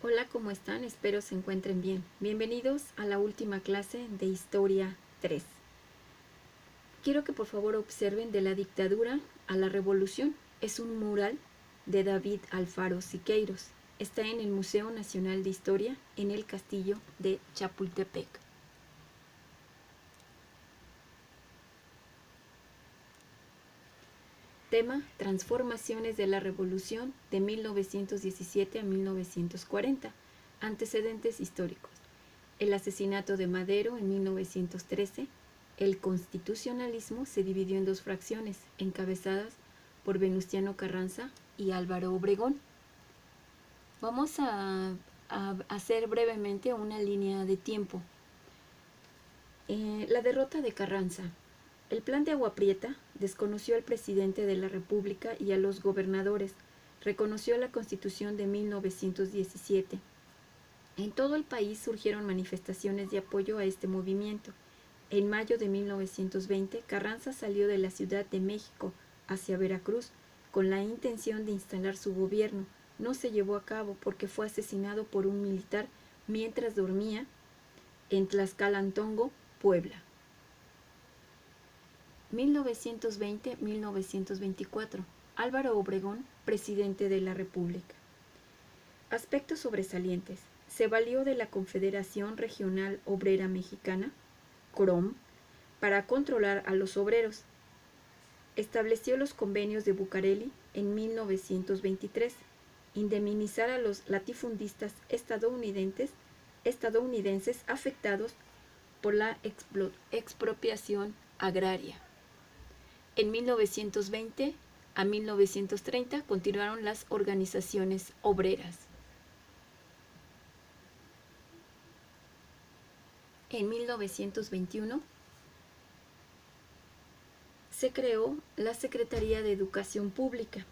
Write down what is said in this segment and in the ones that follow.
Hola, ¿cómo están? Espero se encuentren bien. Bienvenidos a la última clase de Historia 3. Quiero que por favor observen De la dictadura a la revolución. Es un mural de David Alfaro Siqueiros. Está en el Museo Nacional de Historia en el Castillo de Chapultepec. Tema: Transformaciones de la Revolución de 1917 a 1940. Antecedentes históricos: el asesinato de Madero en 1913. El constitucionalismo se dividió en dos fracciones, encabezadas por Venustiano Carranza y Álvaro Obregón. Vamos a hacer brevemente una línea de tiempo. La derrota de Carranza. El plan de Agua Prieta desconoció al presidente de la República y a los gobernadores. Reconoció la Constitución de 1917. En todo el país surgieron manifestaciones de apoyo a este movimiento. En mayo de 1920, Carranza salió de la Ciudad de México hacia Veracruz con la intención de instalar su gobierno. No se llevó a cabo porque fue asesinado por un militar mientras dormía en Tlaxcalantongo, Puebla. 1920-1924. Álvaro Obregón, presidente de la República. Aspectos sobresalientes. Se valió de la Confederación Regional Obrera Mexicana, CROM, para controlar a los obreros. Estableció los convenios de Bucareli en 1923, indemnizar a los latifundistas estadounidenses afectados por la expropiación agraria. En 1920 a 1930 continuaron las organizaciones obreras. En 1921 se creó la Secretaría de Educación Pública.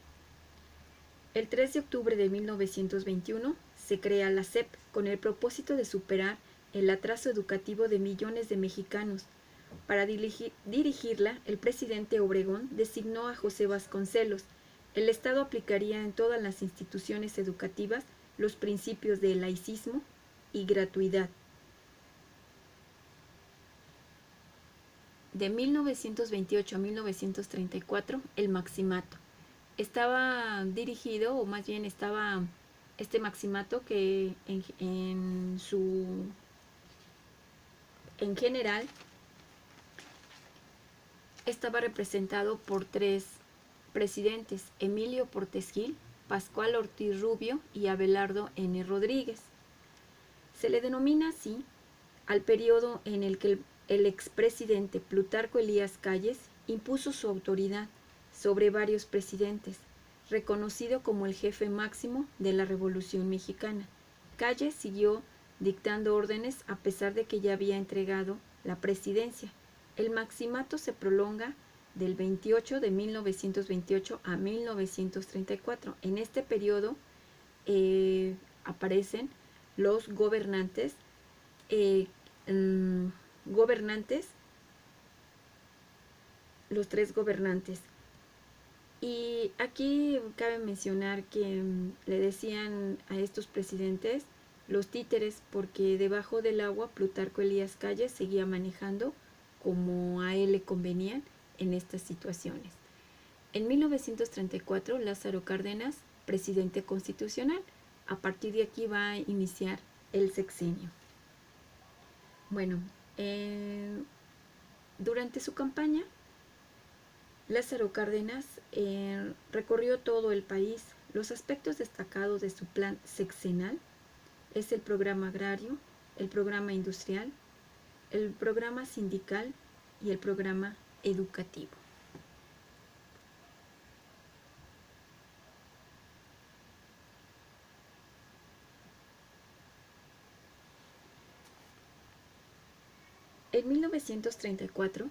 El 3 de octubre de 1921 se crea la SEP con el propósito de superar el atraso educativo de millones de mexicanos. Para dirigirla, el presidente Obregón designó a José Vasconcelos. El Estado aplicaría en todas las instituciones educativas los principios de laicismo y gratuidad. De 1928 a 1934, el Maximato. Estaba dirigido, o más bien estaba este Maximato que en general estaba representado por tres presidentes: Emilio Portes Gil, Pascual Ortiz Rubio y Abelardo N. Rodríguez. Se le denomina así al periodo en el que el expresidente Plutarco Elías Calles impuso su autoridad sobre varios presidentes, reconocido como el jefe máximo de la Revolución Mexicana. Calles siguió dictando órdenes a pesar de que ya había entregado la presidencia. El maximato se prolonga del 28 de 1928 a 1934. En este periodo aparecen los gobernantes, los tres gobernantes. Y aquí cabe mencionar que le decían a estos presidentes los títeres, porque debajo del agua Plutarco Elías Calles seguía manejando como a él le convenían en estas situaciones. En 1934, Lázaro Cárdenas, presidente constitucional. A partir de aquí va a iniciar el sexenio. Bueno, durante su campaña, Lázaro Cárdenas recorrió todo el país. Los aspectos destacados de su plan sexenal es el programa agrario, el programa industrial, el programa sindical y el programa educativo. En 1934,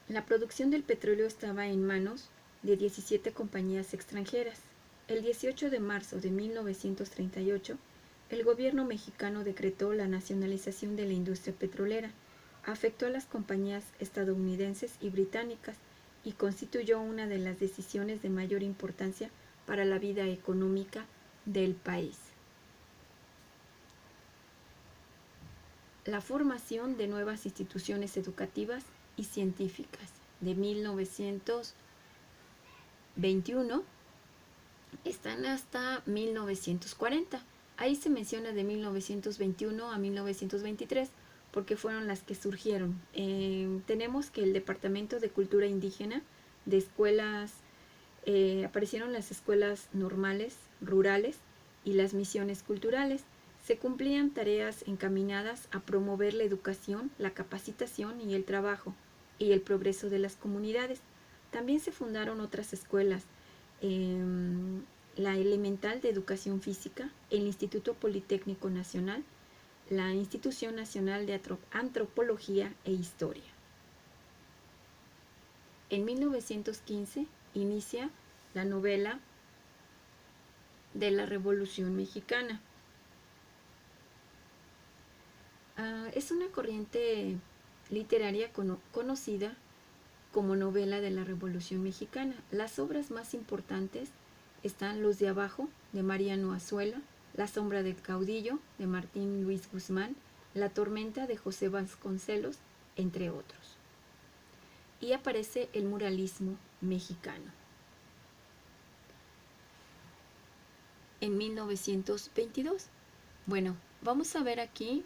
la producción del petróleo estaba en manos de 17 compañías extranjeras. El 18 de marzo de 1938, el gobierno mexicano decretó la nacionalización de la industria petrolera, afectó a las compañías estadounidenses y británicas y constituyó una de las decisiones de mayor importancia para la vida económica del país. La formación de nuevas instituciones educativas y científicas de 1921 están hasta 1940. Ahí se menciona de 1921 a 1923 porque fueron las que surgieron. Tenemos que el Departamento de Cultura Indígena de escuelas, aparecieron las escuelas normales, rurales y las misiones culturales. Se cumplían tareas encaminadas a promover la educación, la capacitación y el trabajo y el progreso de las comunidades. También se fundaron otras escuelas, la Elemental de Educación Física, el Instituto Politécnico Nacional, la Institución Nacional de Antropología e Historia. En 1915 inicia la novela de la Revolución Mexicana. Es una corriente literaria conocida como novela de la Revolución Mexicana. Las obras más importantes están Los de Abajo, de Mariano Azuela, La sombra del caudillo, de Martín Luis Guzmán, La tormenta, de José Vasconcelos, entre otros. Y aparece el muralismo mexicano. En 1922. Bueno, vamos a ver aquí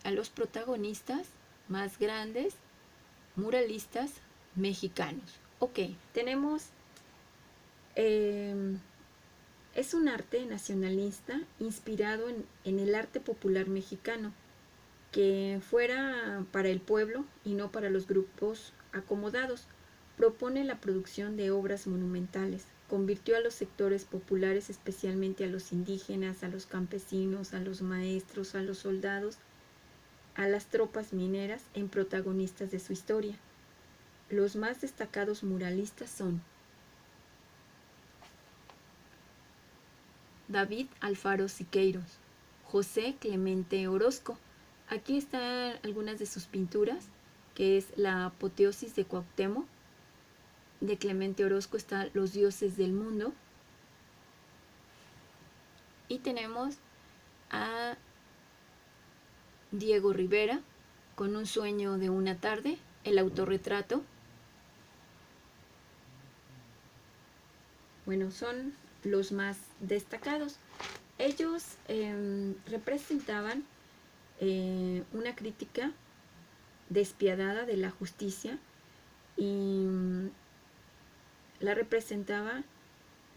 a los protagonistas más grandes muralistas mexicanos. Ok, tenemos, es un arte nacionalista inspirado en el arte popular mexicano, que fuera para el pueblo y no para los grupos acomodados. Propone la producción de obras monumentales. Convirtió a los sectores populares, especialmente a los indígenas, a los campesinos, a los maestros, a los soldados, a las tropas mineras, en protagonistas de su historia. Los más destacados muralistas son David Alfaro Siqueiros, José Clemente Orozco. Aquí están algunas de sus pinturas, que es la Apoteosis de Cuauhtémoc. De Clemente Orozco está Los dioses del mundo. Y tenemos a Diego Rivera, con Un sueño de una tarde, el autorretrato. Bueno, son los más destacados. Ellos representaban una crítica despiadada de la justicia y la representaba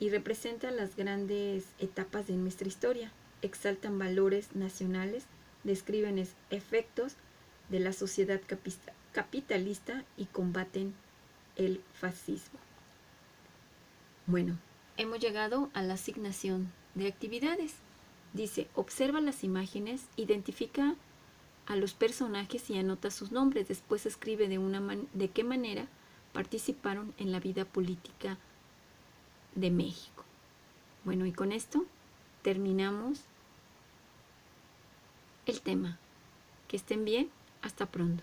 y representa las grandes etapas de nuestra historia. Exaltan valores nacionales, describen efectos de la sociedad capitalista y combaten el fascismo. Bueno, hemos llegado a la asignación de actividades. Dice, observa las imágenes, identifica a los personajes y anota sus nombres. Después escribe de qué manera participaron en la vida política de México. Bueno, y con esto terminamos el tema. Que estén bien, hasta pronto.